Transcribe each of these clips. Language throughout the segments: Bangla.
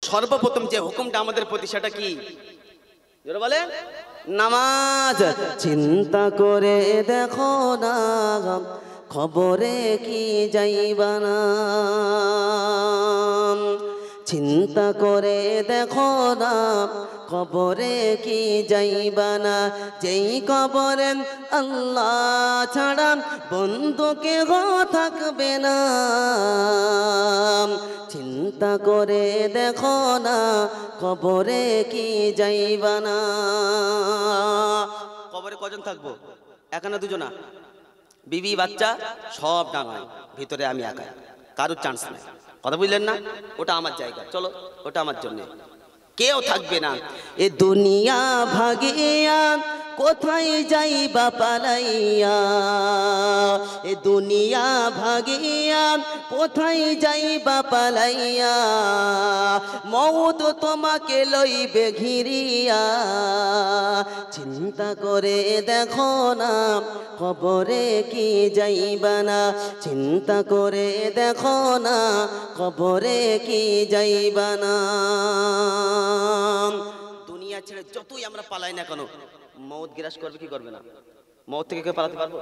সর্বপ্রথম যে হুকুমটা আমাদের প্রতি সেটা কি জোরে বলেন নামাজ চিন্তা করে দেখো না খবরে কি যাইবা না চিন্তা করে দেখো না কবরে কি যাইবা না যেই কবরে আল্লাহ ছাড়া বন্ধু কেহ থাকবে না চিন্তা করে দেখো না কবরে কি যাইবা না কবরে কজন থাকবো একা না দুজনা বিবি বাচ্চা সব ডাঙায় ভিতরে আমি একা কারোর চান্স নাই কথা বুঝলেন না ওটা আমার জায়গা চলো ওটা আমার জন্য কেউ থাকবে না এ দুনিয়া ভাগিয়া কোথায় যাইবা পালাইয়া এ দুনিয়া ভাগিয়া কোথায় যাইবা পালাইয়া মওত তোমাকে লইবে ঘিরিয়া চিন্তা করে দেখো না কবরে কি যাইবা না চিন্তা করে দেখো না কবরে কি যাইবা না দুনিয়া ছেড়ে যতই আমরা পালাই না কেন মওত গ্রাস করবে কি করবে না মওত থেকে কেউ পালাতে পারবো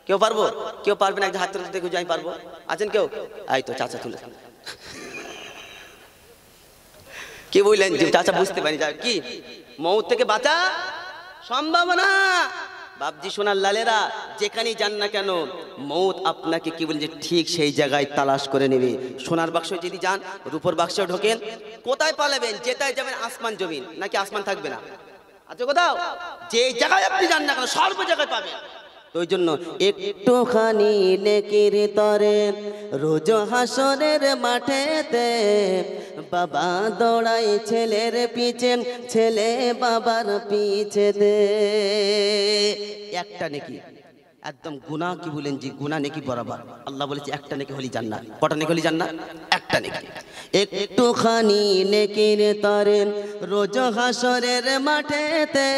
কেউ পারবো কেউ পারবে না হাত তুলে দেখো যাই পারবো আছেন কেউ এই তো চাচা তুলে কি বললেন যে চাচা বুঝতে পারি কি মওত থেকে বাঁচা সম্ভব না বাপজি সোনার লালেরা যেখানেই যান না কেন মওত আপনাকে কি বলছে ঠিক সেই জায়গায় তালাশ করে নেবে সোনার বাক্সে যদি যান রূপোর বাক্সে ঢোকেন কোথায় পালাবেন যেটাই যাবেন আসমান জমিন নাকি আসমান থাকবে না আচ্ছা কোথাও যে জায়গায় আপনি যান না কেন সর্ব জায়গায় পাবেন ওই জন্য একটুখানি নেকির তরে রোজ হাসরের মাঠেতে বাবা দৌড়াই ছেলের পিছে ছেলে বাবার পিছেতে একটা নেকি একদম গুনাহ কি বলেন জি গুনাহ নেকি বরাবর আল্লাহ বলেছে একটা নেকি হলি জান্নাত কটা নেকি হলি জান্নাত একটা নেকি একটুখানি নেকির তরে রোজ হাসরের মাঠেতে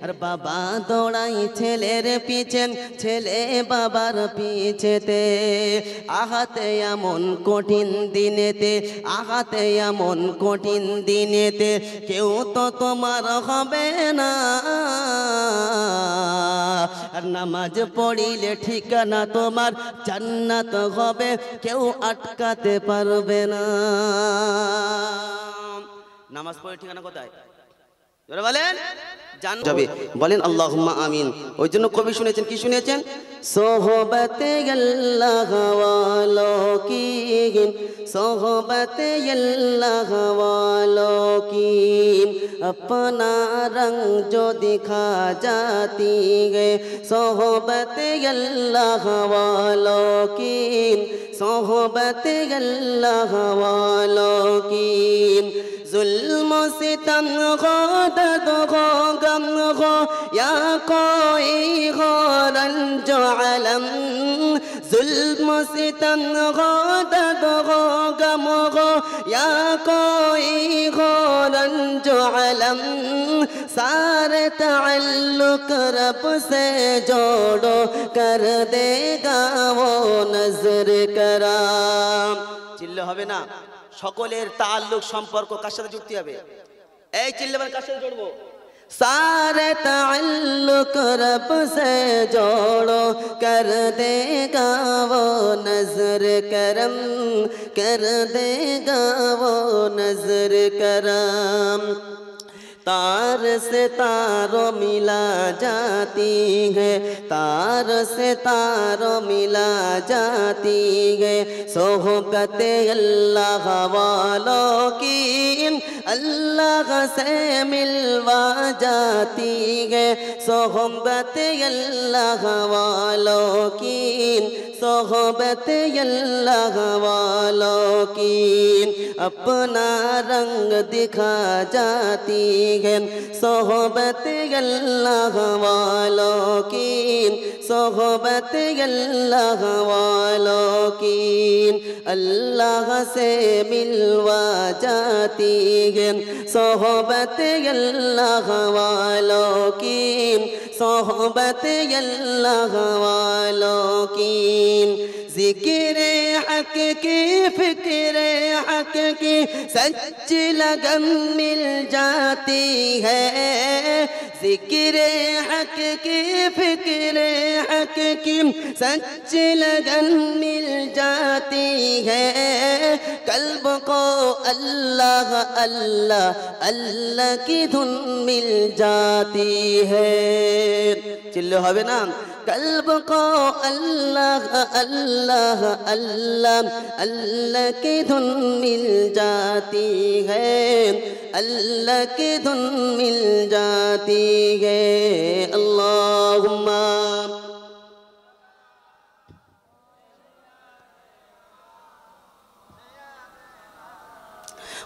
আর বাবা দৌড়াই ছেলের পিছে ছেলে বাবার পিছেতে আহাতে এমন কঠিন দিনেতে আহাতে এমন কঠিন দিনেতে কেউ তো তোমার হবে না আর নামাজ পড়িলে ঠিকানা তোমার জান্নাত হবে কেউ আটকাতে পারবে না নামাজ পড়ে ঠিকানা কোথায় জোরে বলেন জান যাবে বলেন আল্লাহুম্মা আমিন ওই জন্য কবি শুনেছেন কি শুনেছেন সোহবতে আল্লাহ ওয়ালো কি সোহবতে আল্লাহ ওয়ালো কি अपना रंग जो दिखा जाती है सोहबत अल्लाह वालों की सोहबत अल्लाह वालों की जुल्म सितम हो दर्द हो गम हो या कोई हो रंज अलम जुल्म सितम हो दर्द हो गम हो या कोई हो रंज अलम सारे ताल्लुक रब से जोड़ो कर देगा वो नजर कराम चिल्ले হবে না সকলের তাআল্লুক সম্পর্ক কার সাথে যুক্তি হবে এই চিল্লেবার কার সাথে জড়বো सारे ताल्लुक रब से जोड़ो कर देगा वो नजर करम कर देगा वो नजर करम तार से तारों मिला जाती है तार से तारों मिला जाती है सोहबत अल्लाह वालों की अल्लाह से मिलवा जाती है सोहबत अल्लाह वालों की सोहबत अल्लाह वालों की अपना रंग दिखा जाती है सोहबत अल्लाह वालों की सोहबत अल्लाह वालों की अल्लाह से मिलवा जाती है सोहबत अल्लाह वालों की, सोहबत अल्लाह वालों की। ज़िक्र हक की फिक्र हक की सच लगन मिल जाती है। ज़िक्र हक की फिक्र हक की सच लगन मिल जाती है। कल्ब को अल्लाह अल्लाह अल्लाह की धुन मिल जाती है। चिल्लो हवे ना। कल्ब को अल्लाह अल्लाह अल्लाह अल्लाह की धुन मिल जाती है। अल्लाह की धुन मिल जाती है। अल्लाहुम्मा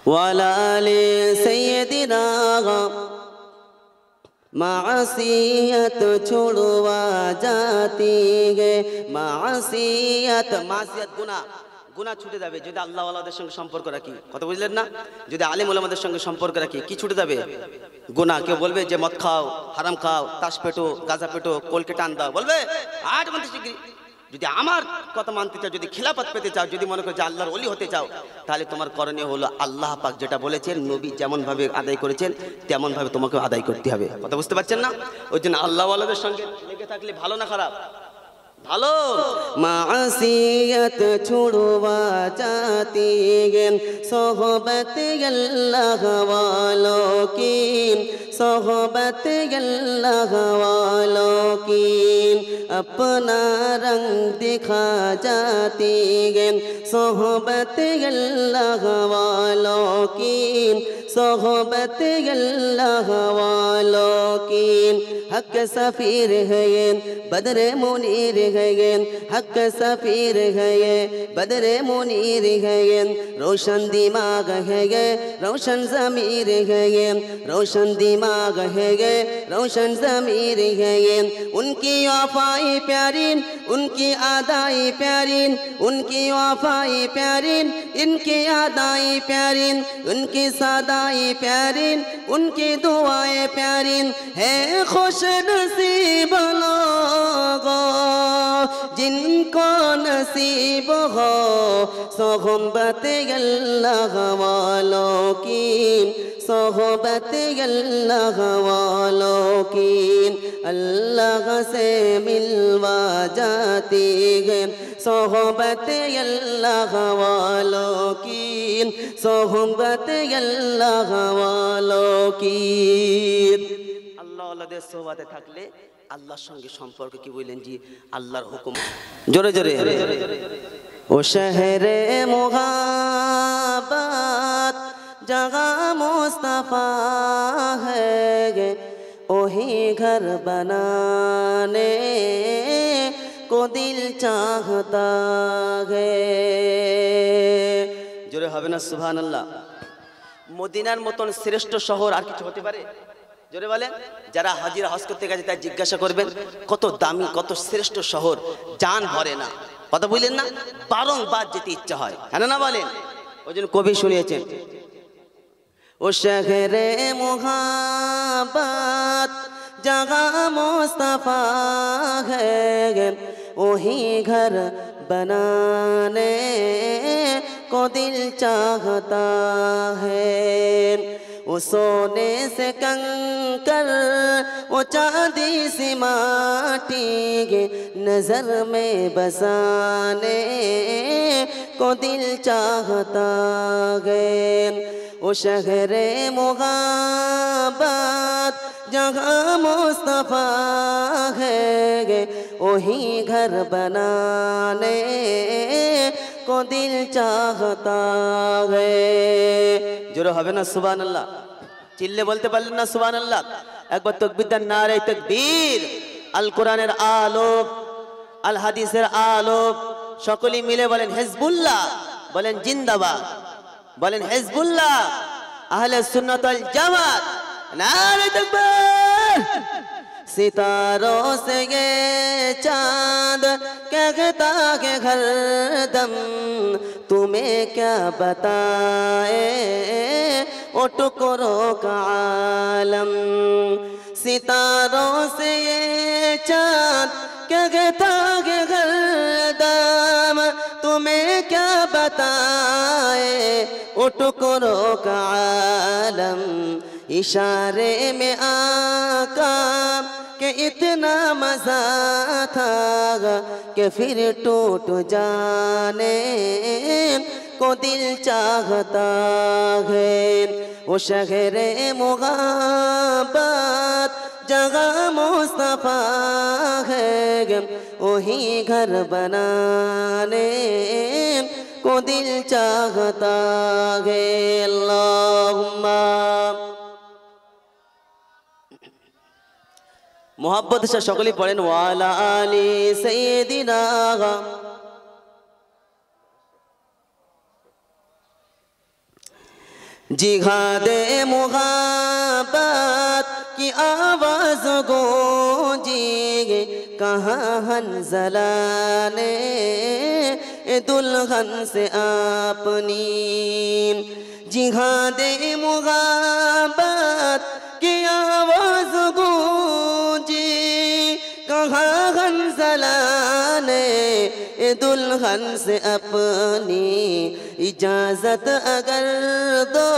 वाला आले सय्यदिना। मासियत छुड़वा जाती है। मासियत मासियत गुनाह गुনাহ ছুটে যাবে যদি আল্লাহ ওয়ালাদের সঙ্গে সম্পর্ক রাখি। কথা বুঝলেন না? যদি আলেম ওলামাদের সঙ্গে সম্পর্ক রাখি কি ছুটে যাবে? গুনাহ। কেউ বলবে যে মদ খাও, হারাম খাও, তাস পেটো, গাঁজা পেটো, কলকে টান দাও, বলবে 8 ঘন্টা শিগগিরি। যদি আমার কথা মানতে চাও, যদি খিলাফত পেতে চাও, যদি মনে করো যে আল্লাহর ওলি হতে চাও, তাহলে তোমার করণীয় হলো আল্লাহ পাক যেটা বলেছেন, নবী যেমন ভাবে আদায় করেছেন তেমন ভাবে তোমাকে আদায় করতে হবে। কথা বুঝতে পারছেন না? ওই জন্য আল্লাহ ওয়ালাদের সঙ্গে লেগে থাকলে ভালো না খারাপ? ভালো। মাসিয়ত ছুড়वा जाती है। सोहबत अल्लाह वालों की, सोहबत अल्लाह वालों की अपना रंग दिखा जाती है। सोहबत अल्लाह वालों की, सोहबत अल्लाह वालों की। हक सफीर है ये बदरे मुनीर है ये, हक सफीर है ये बदरे मुनीर है ये। रोशन दिमाग है ये रोशन ज़मीर है ये, रोशन दिमाग है ये रोशन ज़मीर है ये। उनकी वफ़ाई प्यारी, उनकी आदाई प्यारी, उनकी वफ़ाई प्यारी, इनकी आदाई प्यारी, उनकी सादाई प्यारी, उनकी दुआएं प्यारी। है खुश नसीब लोग जिनको नसीब हो सोहबत अल्लाह वालों की, सोहबत अल्लाह वालों की। अल्लाह से मिलवा जाती है। सोहबत अल्लाह वालों की, सोहबत अल्लाह वालों की। আল্লাহ ওয়ালাদের সোহবতে থাকলে আল্লাহর সঙ্গে সম্পর্ক কি বলেন জি আল্লাহর হুকুম। জোরে জোরে। ও শহরে মুহাব্বত जगह मुस्तफा है, वही घर बनाने को दिल चाहता है। জোরে হবে না সুবহানাল্লাহ। মদিনার মতন শ্রেষ্ঠ শহর আর কিছু হতে পারে? জোরে বলেন। যারা হাজিরা হজ করতে গেছে তাই জিজ্ঞাসা করবেন কত দামি কত শ্রেষ্ঠ শহর, জান ভরে না। কথা বললেন না? বারংবার যেতে ইচ্ছা হয়, হ্যাঁ না বলেন? ওই জন্য কবি শুনিয়েছেন ও শহরে মুহাব্বত जगह मुस्तफा है, वही घर बनाने को दिल चाहता है। वो सोने से कंकर वो चांदी सी माटी नजर में बसाने को दिल चाहता है। वो शहरे मुहाब्बत जगह मुस्तफा है, वही घर बनाने को दिल चाहता है। জোরে হবে না সুবহানাল্লাহ? চিল্লে বলতে পারলেন না সুবহানাল্লাহ? একবার তাকবীর দেন, নারে তাকবীর। আল কোরআনের আলোক, আল হাদিসের আলোক, সকলেই মিলে বলেন হিজবুল্লাহ, বলেন জিন্দাবাদ, বলেন হিজবুল্লাহ, আহলে সুন্নাত ওয়াল জামাত, नारे तकबीर। सितारों से ये चांद कहता के हरदम तुम्हें क्या बताए ओ टुकड़ों का आलम। सितारों से ये चाँद क्या कहता है हरदम, तुम्हें क्या बताए ओ टुकड़ों का आलम। इशारे में आका के इतना मजा था कि फिर टूट जाने को दिल चाहता है। वो शहरे मुग़ाबत जगह मुस्तफ़ा है, वही घर बनाने को दिल चाहता है। अल्लाहुम्मा मोहब्बत से सकली पढ़ें वाला आली सय्यदिना। जिहादे मुहब्बत की आवाज़ गूंजी, कहाँ हंज़ला ने दुल्हन से अपनी। जिहादे मुहब्बत की आवाज़ गूंजी, कहाँ हंज़ला ने दुल्हन से अपनी। इजाज़त अगर दो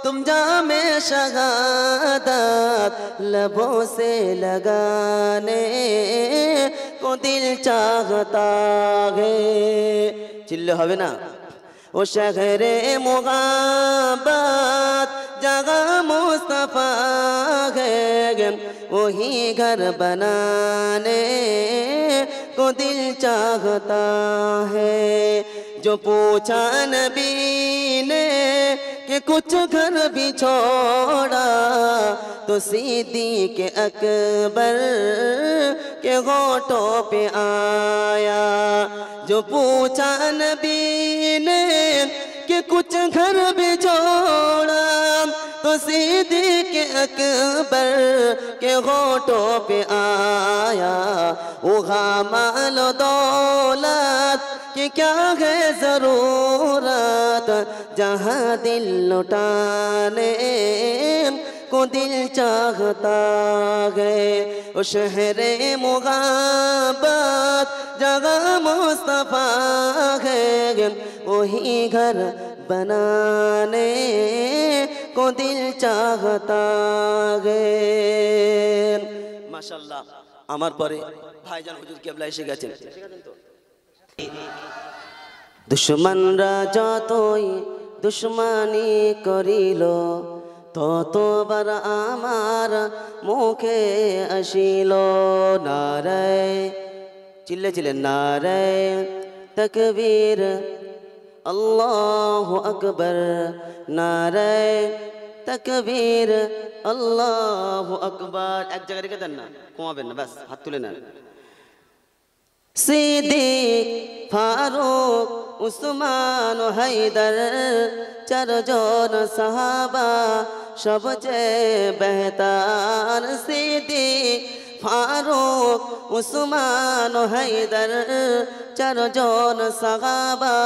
तुम जामे शहादत लबों से लगाने को दिल चाहता है। चिल्ले हवे ना। ओ शहरे मुग़ाबत जगह मुस्तफ़ा है, वही घर बनाने को दिल चाहता है। जो पूछा नबी ने कि कुछ घर भी छोड़ा, तो सिद्दीक़ अकबर के होठों पे आया। जो पूछा नबी ने कि कुछ घर भी छोड़ा, तो सिद्दीक़ अकबर के होठों पे आया। उहा माल दौलत कि क्या है ज़रूरत, जहाँ दिल लुटाने को दिल चाहता है। ओ शहरे मुग़ाबत जगह मुस्तफ़ा है, वही घर बनाने को दिल चाहता है। माशाअल्लाह আমার পরে ভাইজান হুজুর কিবলা এসে গেছেন। দুশমনরা যতই দুশমনি করিল, ততবার আমার মুখে আসিল নারে। চিল্লে চিল্লে নারে তকবীর আল্লাহু আকবার, নারে তকবীর আল্লাহু আকবার। এক জায়গায় রেখে দেন না, কমাবেন না, ব্যাস হাত তুলে নেন। সিদ্দীক ফারুক উসমান হায়দার চারজন সাহাবা সবচেয়ে বেহতার। সিদ্দীক ফারুক উসমান হায়দার চারজন সাহাবা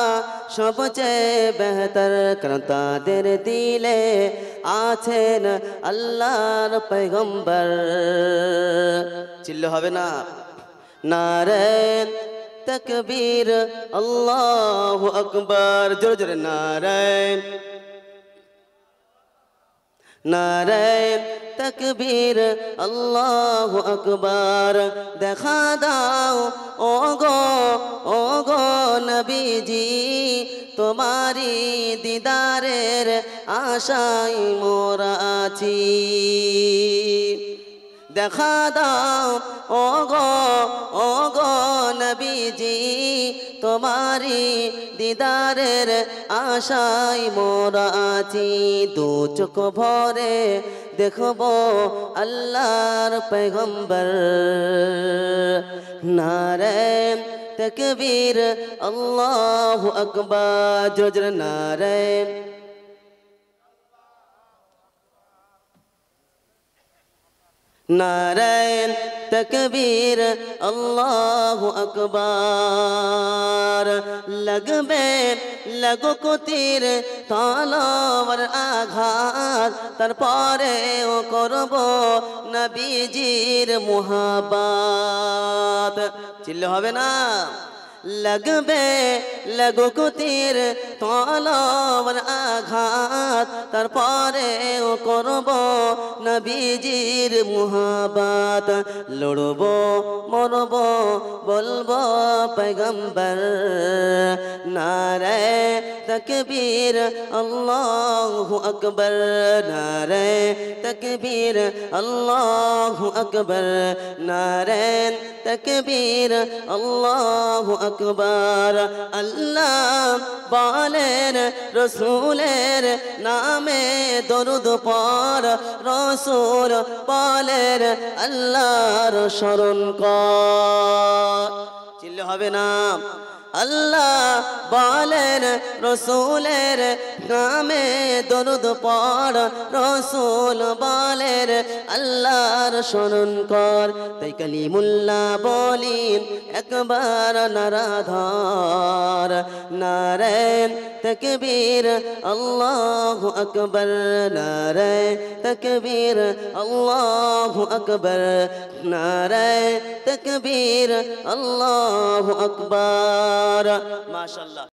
সবচেয়ে বেহতর, কারণ তাদের দিলে আছেন আল্লাহর পয়গম্বর। চিল্লে হবে না। নারে তকবীর আল্লাহু আকবার, জোরে জোরে নারে নারে তকবীর আল্লাহু আকবার। দেখা দাও ও গো নবীজি, তোমারি দিদারের আশায় মোরা আছি। দেখা দাও ও গো নবীজি, তোমারি দিদারের আশায় মোরা আছি। দু চোখ ভরে দেখব আল্লাহর পয়গম্বর। নারে তকবীর আল্লাহু আকবার, জোরে জোরে নারে। नारायण तकबीर अल्लाहु अकबर लगबे लगो तीर तलवार आघात तारपरे ও করব নবীজির মুহাব্বত চিল্লে হবে না लगबे लगो तीर तलवार आघात तारपरे ও করব নবীজির মুহাব্বত লড়ব মরব বলবো पैगंबर नारे तकबीर अल्लाहु अकबर नारे तकबीर अल्लाहु अकबर नारे तकबीर अल्लाहु अकबर अल्लाह बोलेन रसूलेर नामे दरूद पढ़ रसूल बोलेन अल्लाहर शरण कर चिल्ले হবে না अल्लाह बोलेन रसूलेर नामे दरूद पढ़ रसूल बोलेन अल्लाहर शरण कर ताई कलिमुल्लाह बोलेन एकबार नाराधर नारे तकबीर अल्लाहु अकबर नारे तकबीर अल्लाहु अकबर नारे तकबीर अल्लाहु अकबर माशाअल्लाह।